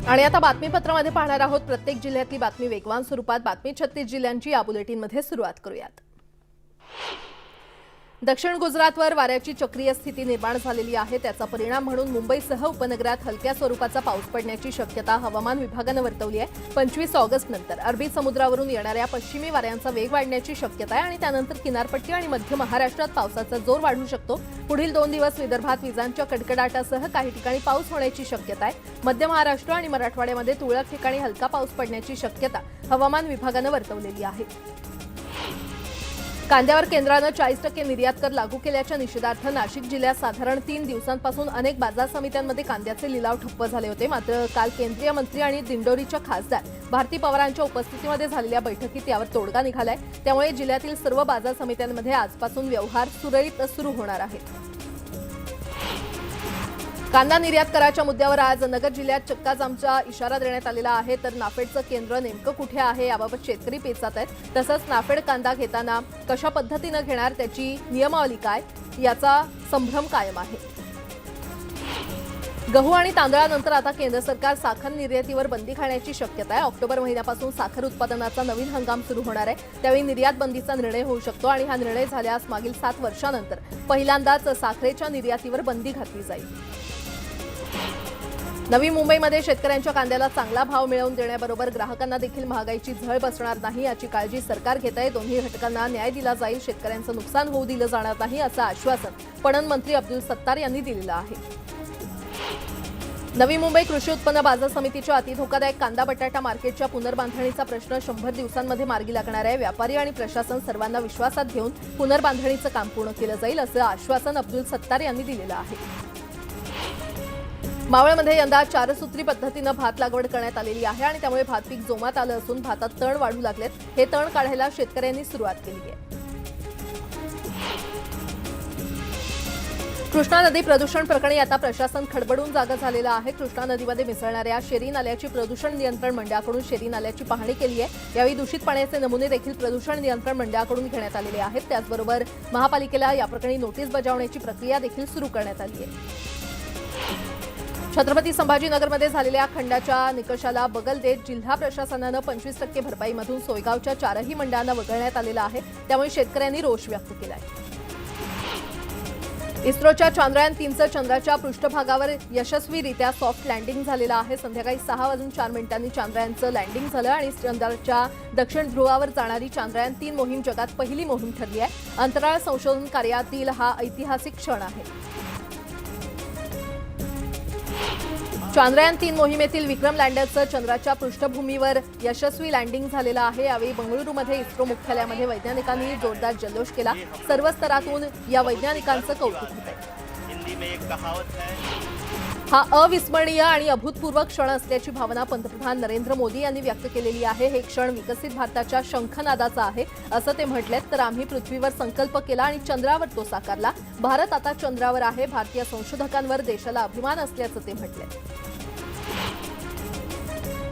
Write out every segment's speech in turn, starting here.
आणि आता बातमीपत्रामध्ये पाहणार आहोत प्रत्येक जिल्ह्यातली बातमी वेगवान स्वरूपात। बातमी 36 जिल्ह्यांची या बुलेटिनमध्ये सुरुवात करूयात। दक्षिण गुजरातवर वाऱ्याची चक्रीय स्थिती निर्माण झालेली आहे। त्याचा परिणाम म्हणून मुंबईसह उपनगरात हलक्या स्वरूपाचा पाऊस पडण्याची शक्यता हवामान विभागाने वर्तवली आहे। 25 ऑगस्ट नंतर अरबी समुद्रावरून येणाऱ्या पश्चिमी वाऱ्यांचा वेग वाढण्याची शक्यता आहे आणि त्यानंतर किनारपट्टी आणि मध्य महाराष्ट्रात पावसाचा जोर वाढू शकतो। पुढील 2 दिवस विदर्भात विजांच्या कडकडाटासह काही ठिकाणी पाऊस होण्याची शक्यता आहे। मध्य महाराष्ट्र आणि मराठवाड्यामध्ये तुरळक ठिकाणी हलका पाऊस पडण्याची शक्यता हवामान विभागाने वर्तवलेली आहे। कांद्यावर केंद्राने 40% निर्यात कर लागू केल्याच्या निषेधार्थ नाशिक जिल्ह्यात साधारण 3 दिवसांपासून अनेक बाजार समित्यांमध्ये कांद्याचे लिलाव ठप्प झाले होते। मात्र काल केंद्रीय मंत्री आणि दिंडोरीच्या खासदार भारती पवारांच्या उपस्थितीमध्ये झालेल्या बैठकीत यावर तोडगा निघालाय। त्यामुळे जिल्ह्यातील सर्व बाजार समित्यांमध्ये आजपासून व्यवहार सुरळीत सुरू होणार आहेत। कांदा निर्यात कराच्या मुद्द्यावर आज नगर जिल्ह्यात चक्काजामचा इशारा देण्यात आलेला आहे। तर नाफेडचं केंद्र नेमकं कुठे आहे याबाबत शेतकरी पेचात आहेत। तसंच नाफेड कांदा घेताना कशा पद्धतीने घेणार, त्याची नियमावली काय, याचा संभ्रम कायम आहे। गहू आणि तांदळानंतर आता केंद्र सरकार साखर निर्यातीवर बंदी घालण्याची शक्यता आहे। ऑक्टोबर महिन्यापासून साखर उत्पादनाचा नवीन हंगाम सुरू होणार आहे। त्यावेळी निर्यात बंदीचा निर्णय होऊ शकतो आणि हा निर्णय झाल्यास मागील 7 वर्षांनंतर पहिल्यांदाच साखरेच्या निर्यातीवर बंदी घातली जाईल। नवी मुंबईमध्ये शेतकऱ्यांच्या कांद्याला चांगला भाव मिळवून देण्याबरोबर ग्राहकांना देखील महागाईची झळ बसणार नाही याची काळजी सरकार घेत आहे। दोन्ही घटकांना न्याय दिला जाईल, शेतकऱ्यांचं नुकसान होऊ दिलं जाणार नाही असं आश्वासन पणन मंत्री अब्दुल सत्तार यांनी दिलेलं आहे। नवी मुंबई कृषी उत्पन्न बाजार समितीच्या अतिधोकादायक कांदा बटाटा मार्केटच्या पुनर्बांधणीचा प्रश्न 100 दिवसांमध्ये मार्गी लागणार आहे। व्यापारी आणि प्रशासन सर्वांना विश्वासात घेऊन पुनर्बांधणीचं काम पूर्ण केलं जाईल असं आश्वासन अब्दुल सत्तार यांनी दिलेलं आहे। मावळमध्ये यंदा 4 सूत्री पद्धतीने भात लागवड करण्यात आलेली आहे आणि त्यामुळे भात पीक जोमात आलं असून भातात तण वाढू लागलेत। हे तण काढायला शेतकऱ्यांनी सुरुवात केली आहे। कृष्णा नदी प्रदूषण प्रकरणी आता प्रशासन खडबडून जागा झालेलं आहे। कृष्णा नदीमध्ये मिसळणाऱ्या शेरी नाल्याची प्रदूषण नियंत्रण मंडळाकडून शेरी नाल्याची पाहणी केली आहे। यावेळी दूषित पाण्याचे नमुने देखील प्रदूषण नियंत्रण मंडळाकडून घेण्यात आलेले आहेत। त्याचबरोबर महापालिकेला या प्रकरणी नोटीस बजावण्याची प्रक्रिया देखील सुरू करण्यात आली आहे। छत्रपती संभाजीनगरमध्ये झालेल्या खंडाच्या निकषाला बगल देत जिल्हा प्रशासनानं 25% भरपाईमधून सोयगावच्या 4ही मंडळांना वगळण्यात आलेलं आहे। त्यामुळे शेतकऱ्यांनी रोष व्यक्त केला आहे। इस्रोच्या चांद्रयान 3चं चंद्राच्या पृष्ठभागावर यशस्वीरित्या सॉफ्ट लँडिंग झालेलं आहे। संध्याकाळी 6:04 चांद्रयानचं लँडिंग झालं आणि चंद्राच्या दक्षिण ध्रुवावर जाणारी चांद्रयान 3 मोहीम जगात पहिली मोहीम ठरली आहे। अंतराळ संशोधन कार्यातील हा ऐतिहासिक क्षण आहे। चांद्रयान 3 मोहिमेतील विक्रम लँडरचं चंद्राच्या पृष्ठभूमीवर यशस्वी लँडिंग झालेलं आहे। यावेळी बंगळुरूमध्ये इस्रो मुख्यालयामध्ये वैज्ञानिकांनी जोरदार जल्लोष केला। सर्व स्तरातून या वैज्ञानिकांचं कौतुक होतंय। हा अविस्मरणीय आणि अभूतपूर्व क्षण असल्याची भावना पंतप्रधान नरेंद्र मोदी यांनी व्यक्त केलेली आहे। हे क्षण विकसित भारताच्या शंखनादाचा आहे असं ते म्हटलेत। तर आम्ही पृथ्वीवर संकल्प केला आणि चंद्रावर तो साकारला। भारत आता चंद्रावर आहे। भारतीय संशोधकांवर देशाला अभिमान असल्याचं ते म्हटले।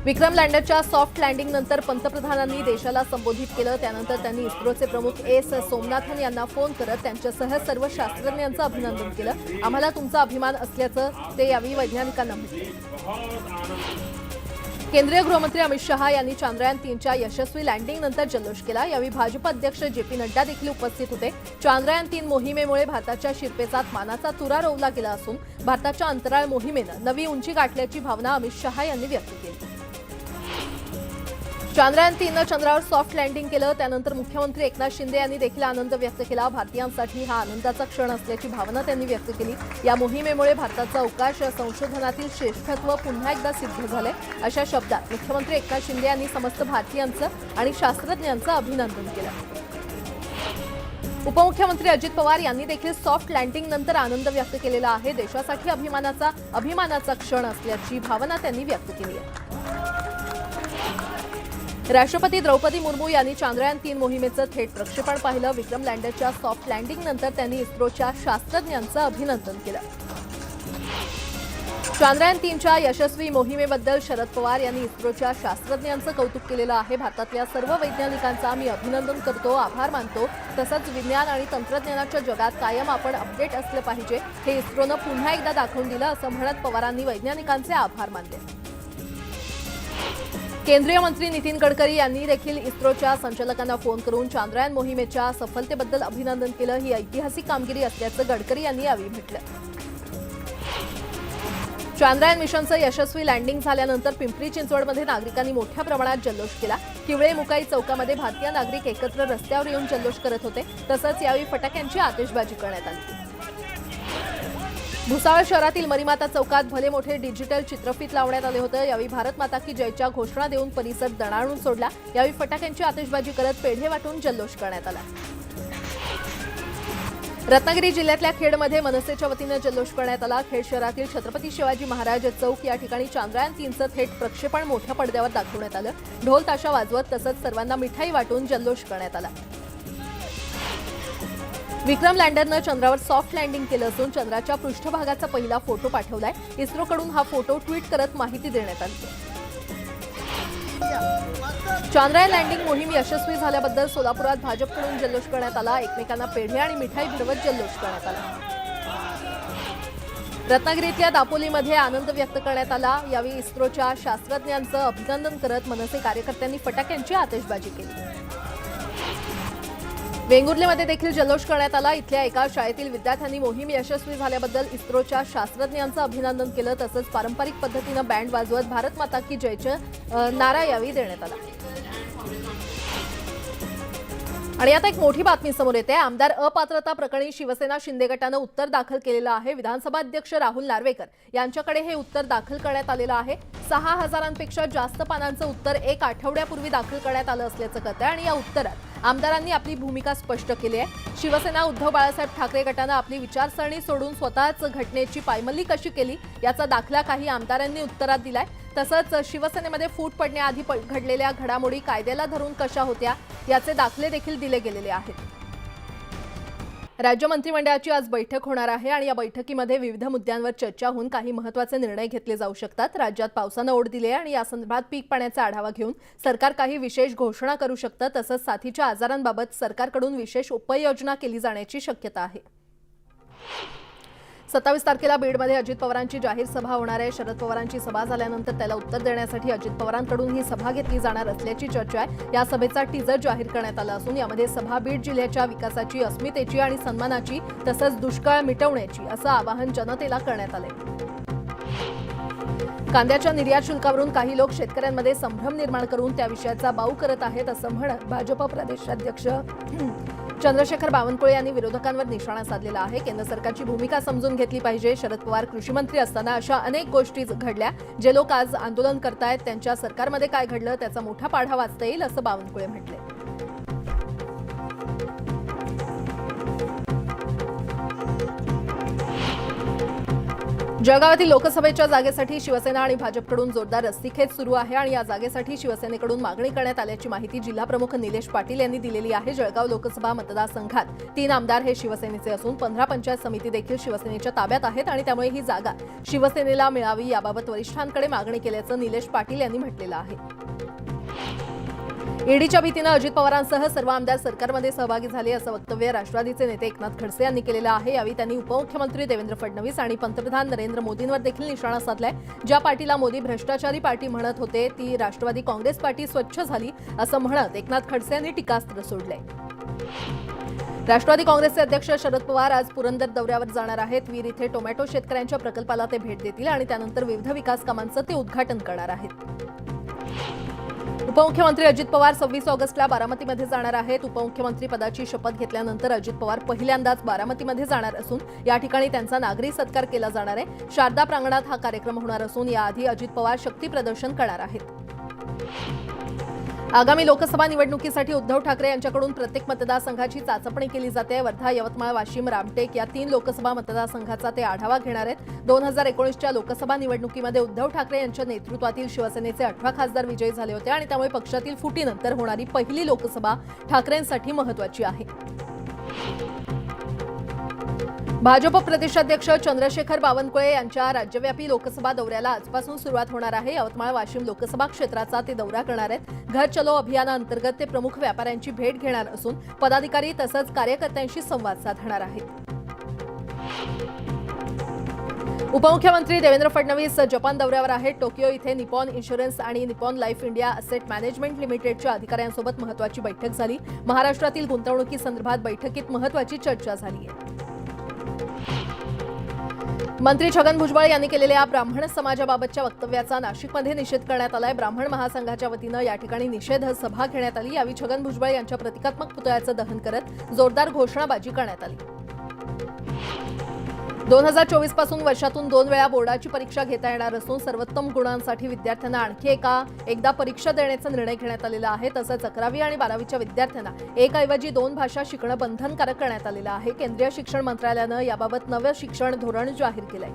विक्रम लँडरच्या सॉफ्ट लँडिंग नंतर पंतप्रधानांनी देशाला संबोधित केलं। त्यानंतर त्यांनी इस्रोचे प्रमुख एस सोमनाथन यांना फोन करत त्यांच्यासह सर्व शास्त्रज्ञांचं अभिनंदन केलं। आम्हाला तुमचा अभिमान असल्याचं ते यावेळी वैज्ञानिकांना म्हटले। केंद्रीय गृहमंत्री अमित शहा यांनी चांद्रयान 3च्या यशस्वी लँडिंग नंतर जल्लोष केला। यावेळी भाजप अध्यक्ष JP नड्डा देखील उपस्थित होते। चांद्रयान 3 मोहिमेमुळे भारताच्या शिरपेचात मानाचा तुरा रोवला गेला असून भारताच्या अंतराळ मोहिमेनं नवी उंची गाठल्याची भावना अमित शहा यांनी व्यक्त केली। चांद्रयान 3नं चंद्रावर सॉफ्ट लँडिंग केलं। त्यानंतर मुख्यमंत्री एकनाथ शिंदे यांनी देखील आनंद व्यक्त केला। भारतीयांसाठी हा आनंदाचा क्षण असल्याची भावना त्यांनी व्यक्त केली। या मोहिमेमुळे भारताचं अवकाश संशोधनातील श्रेष्ठत्व पुन्हा एकदा सिद्ध झालंय अशा शब्दात मुख्यमंत्री एकनाथ शिंदे यांनी समस्त भारतीयांचं आणि शास्त्रज्ञांचं अभिनंदन केलं। उपमुख्यमंत्री अजित पवार यांनी देखील सॉफ्ट लँडिंग नंतर आनंद व्यक्त केलेला आहे। देशासाठी अभिमानाचा क्षण असल्याची भावना त्यांनी व्यक्त केली आहे। राष्ट्रपती द्रौपदी मुर्मू यांनी चांद्रयान 3 मोहिमेचं थेट प्रक्षेपण पाहिलं। विक्रम लँडरच्या सॉफ्ट लँडिंग नंतर त्यांनी इस्रोच्या शास्त्रज्ञांचं अभिनंदन केलं। चांद्रयान 3च्या यशस्वी मोहिमेबद्दल शरद पवार यांनी इस्रोच्या शास्त्रज्ञांचं कौतुक केलेलं आहे। भारतातल्या सर्व वैज्ञानिकांचा मी अभिनंदन करतो, आभार मानतो। तसंच विज्ञान आणि तंत्रज्ञानाच्या जगात कायम आपण अपडेट असलं पाहिजे हे इस्रोनं पुन्हा एकदा दाखवून दिलं असं म्हणत पवारांनी वैज्ञानिकांचे आभार मानले। केंद्रीय मंत्री नितीन गडकरी यांनी देखील इस्रोच्या संचालकांना फोन करून चांद्रयान मोहिमेच्या सफलतेबद्दल अभिनंदन केलं। ही ऐतिहासिक कामगिरी असल्याचं गडकरी यांनी यावेळी म्हटलं। चांद्रयान मिशनचं यशस्वी लँडिंग झाल्यानंतर पिंपरी चिंचवडमध्ये नागरिकांनी मोठ्या प्रमाणात जल्लोष केला। किवळे मुकाई चौकामध्ये भारतीय नागरिक एकत्र रस्त्यावर येऊन जल्लोष करत होते। तसंच यावेळी फटाक्यांची आतिषबाजी करण्यात आली। भुसावळ शहरातील मरीमाता चौकात भले मोठे डिजिटल चित्रफित लावण्यात आले होते। यावेळी भारत माता की जयच्या घोषणा देऊन परिसर दणाणून सोडला। यावेळी फटाक्यांची आतिषबाजी करत पेढे वाटून जल्लोष करण्यात आला। रत्नागिरी जिल्ह्यातल्या खेडमध्ये मनसेच्या वतीनं जल्लोष करण्यात आला। खेड शहरातील छत्रपती शिवाजी महाराज चौक या ठिकाणी चांद्रयान 3चं थेट प्रक्षेपण मोठ्या पडद्यावर दाखवण्यात आलं। ढोल ताशा वाजवत तसंच सर्वांना मिठाई वाटून जल्लोष करण्यात आला। विक्रम लँडरनं चंद्रावर सॉफ्ट लँडिंग केलं असून चंद्राच्या पृष्ठभागाचा पहिला फोटो पाठवलाय। इस्रोकडून हा फोटो ट्विट करत माहिती देण्यात आली। चांद्रयान लँडिंग मोहीम यशस्वी झाल्याबद्दल सोलापुरात भाजपकडून जल्लोष करण्यात आला। एकमेकांना पेढे आणि मिठाई भिरवत जल्लोष करण्यात आला। रत्नागिरीतल्या दापोलीमध्ये आनंद व्यक्त करण्यात आला। यावेळी इस्रोच्या शास्त्रज्ञांचं अभिनंदन करत मनसे कार्यकर्त्यांनी फटाक्यांची आतिषबाजी केली। वेंगुर्लेमध्ये देखील जल्लोष करण्यात आला। इथल्या एका शाळेतील विद्यार्थ्यांनी मोहीम यशस्वी झाल्याबद्दल इस्रोच्या शास्त्रज्ञांचं अभिनंदन केलं। तसंच पारंपरिक पद्धतीनं बँड वाजवत भारत माता की जयचं नारा यावेळी देण्यात आला। आणि आता एक मोठी बातमी समोर येते। आमदार अपात्रता प्रकरणी शिवसेना शिंदे गटानं उत्तर दाखल केलेलं आहे। विधानसभा अध्यक्ष राहुल नार्वेकर यांच्याकडे हे उत्तर दाखल करण्यात आलेलं आहे। 6,000पेक्षा जास्त पानांचं उत्तर एक आठवड्यापूर्वी दाखल करण्यात आलं असल्याचं कळतंय आणि या उत्तरात आमदारांनी आपली भूमिका स्पष्ट केली आहे। शिवसेना उद्धव बाळासाहेब ठाकरे गटानं आपली विचारसरणी सोडून स्वतःच घटनेची पायमल्ली कशी केली याचा दाखला काही आमदारांनी उत्तरात दिलाय। तसंच शिवसेनेमध्ये फूट पडण्याआधी घडलेल्या घडामोडी कायद्याला धरून कशा होत्या याचे दाखले देखील दिले गेलेले आहेत। राज्य मंत्रिमंडळाची आज बैठक होणार आहे आणि या बैठकीमध्ये विविध मुद्द्यांवर चर्चा होऊन काही महत्त्वाचे निर्णय घेतले जाऊ शकतात। राज्यात पावसानं ओढ दिली आहे आणि या संदर्भात पीक पाण्याचा आढावा घेऊन सरकार काही विशेष घोषणा करू शकतं। तसंच साथीच्या आजारांबाबत सरकारकडून विशेष उपाययोजना केली जाण्याची शक्यता आहे। 27 तारखेला बीडमध्ये अजित पवारांची जाहीर सभा होणार आहे। शरद पवारांची सभा झाल्यानंतर त्याला उत्तर देण्यासाठी अजित पवारांकडून ही सभा घेतली जाणार असल्याची चर्चा आहे। या सभेचा टीजर जाहीर करण्यात आला असून यामध्ये सभा बीड जिल्ह्याच्या विकासाची, अस्मितेची आणि सन्मानाची तसंच दुष्काळ मिटवण्याची असं आवाहन जनतेला करण्यात आलंय। कांद्याच्या निर्यात शुल्कावरून काही लोक शेतकऱ्यांमध्ये संभ्रम निर्माण करून त्या विषयाचा बाऊ करत आहेत असं म्हणत भाजप प्रदेशाध्यक्ष चंद्रशेखर बावनकुळे यांनी विरोधकांवर निशाणा साधलेला आहे। केंद्र सरकारची भूमिका समजून घेतली पाहिजे। शरद पवार कृषी मंत्री असताना अशा अनेक गोष्टी घडल्या। जे लोक आज आंदोलन करतायत त्यांच्या सरकारमध्ये काय घडलं त्याचा मोठा पाढा वाचता येईल असं बावनकुळे म्हटले। जळगावातील लोकसभेच्या जागेसाठी शिवसेना आणि भाजपकडून जोरदार रस्सीखेच सुरू आहे आणि या जागेसाठी शिवसेनेकडून मागणी करण्यात आल्याची माहिती जिल्हाप्रमुख निलेश पाटील यांनी दिलेली आहे। जळगाव लोकसभा मतदारसंघात 3 आमदार हे शिवसेनेचे असून 15 पंचायत समिती देखील शिवसेनेच्या ताब्यात आहेत आणि त्यामुळे ही जागा शिवसेनेला मिळावी याबाबत वरिष्ठांकडे मागणी केल्याचं निलेश पाटील यांनी म्हटलेलं आहे। ईडीच्या भीतीनं अजित पवारांसह सर्व आमदार सरकारमध्ये सहभागी झाले असं वक्तव्य राष्ट्रवादीचे नेते एकनाथ खडसे यांनी केलेलं आहे। यावेळी त्यांनी उपमुख्यमंत्री देवेंद्र फडणवीस आणि पंतप्रधान नरेंद्र मोदींवर देखील निशाणा साधलाय। ज्या पार्टीला मोदी भ्रष्टाचारी पार्टी म्हणत होते ती राष्ट्रवादी काँग्रेस पार्टी स्वच्छ झाली असं म्हणत एकनाथ खडसे यांनी टीकास्त्र सोडलंय। राष्ट्रवादी काँग्रेसचे अध्यक्ष शरद पवार आज पुरंदर दौऱ्यावर जाणार आहेत। वीर इथे टोमॅटो शेतकऱ्यांच्या प्रकल्पाला ते भेट देतील आणि त्यानंतर विविध विकास कामांचं ते उद्घाटन करणार आहेत। उपमुख्यमंत्री अजित पवार 26 ऑगस्टला बारामतीमध्ये जाणार आहेत। उपमुख्यमंत्री पदाची शपथ घेतल्यानंतर अजित पवार पहिल्यांदाच बारामतीमध्ये जाणार असून या ठिकाणी त्यांचा नागरी सत्कार केला जाणार आहे। शारदा प्रांगणात हा कार्यक्रम होणार असून याआधी अजित पवार शक्ती प्रदर्शन करणार आहेत। आगामी लोकसभा निवडणुकीसाठी उद्धव ठाकरे यांच्याकडून प्रत्येक मतदारसंघाची चाचपणी केली जाते। वर्धा, यवतमाळ, वाशिम, रामटेक या 3 लोकसभा मतदारसंघाचा ते आढावा घेणार आहेत। 2019च्या लोकसभा निवडणुकीमध्ये उद्धव ठाकरे यांच्या नेतृत्वातील शिवसेनेचे 18 खासदार विजयी झाले होते आणि त्यामुळे पक्षातील फुटीनंतर होणारी पहिली लोकसभा ठाकरेंसाठी महत्त्वाची आहे। भाजप प्रदेशाध्यक्ष चंद्रशेखर बावनकुळे यांच्या राज्यव्यापी लोकसभा दौऱ्याला आजपासून सुरुवात होणार आहे। यवतमाळ, वाशिम लोकसभा क्षेत्राचा ते दौरा करणार आहेत। घर चलो अभियानाअंतर्गत ते प्रमुख व्यापाऱ्यांची भेट घेणार असून पदाधिकारी तसंच कार्यकर्त्यांशी संवाद साधणार आहेत। उपमुख्यमंत्री देवेंद्र फडणवीस जपान दौऱ्यावर आहेत. टोकियो इथे निपॉन इन्शुरन्स आणि Nippon life India asset management लिमिटेडच्या अधिकाऱ्यांसोबत महत्त्वाची बैठक झाली. महाराष्ट्रातील गुंतवणुकीसंदर्भात बैठकीत महत्त्वाची चर्चा झाली आहे. मंत्री छगन भुजबळ यांनी केलेल्या ब्राह्मण समाजाबाबतच्या वक्तव्याचा नाशिकमध्ये निषेध करण्यात आलाय. ब्राह्मण महासंघाच्या वतीनं या ठिकाणी निषेध सभा घेण्यात आली. यावेळी छगन भुजबळ यांच्या प्रतिकात्मक पुतळ्याचं दहन करत जोरदार घोषणाबाजी करण्यात आली. 2024 पासून वर्षातून 2 वेळा बोर्डाची परीक्षा घेता येणार असून सर्वोत्तम गुणांसाठी विद्यार्थ्यांना आणखी एकदा परीक्षा देण्याचा निर्णय घेण्यात आलेला आहे. तसंच 11वी आणि 12वीच्या विद्यार्थ्यांना एकऐवजी 2 भाषा शिकणं बंधनकारक करण्यात आलेलं आहे. केंद्रीय शिक्षण मंत्रालयानं याबाबत नवं शिक्षण धोरण जाहीर केलंय.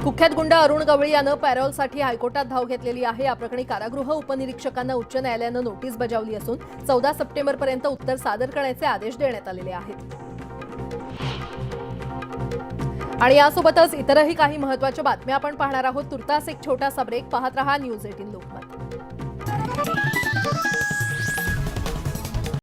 कुख्यात गुंड अरुण गवळी यानं पॅरोलसाठी हायकोर्टात धाव घेतलेली आहे. या प्रकरणी कारागृह उपनिरीक्षकांना उच्च न्यायालयानं नोटीस बजावली असून 14 सप्टेंबरपर्यंत उत्तर सादर करण्याचे आदेश देण्यात आलेले आहेत. आणि यासोबतच इतरही काही महत्त्वाच्या बातम्या आपण पाहणार आहोत. तुर्तास एक छोटासा ब्रेक. पाहत रहा न्यूज 18 लोकमत.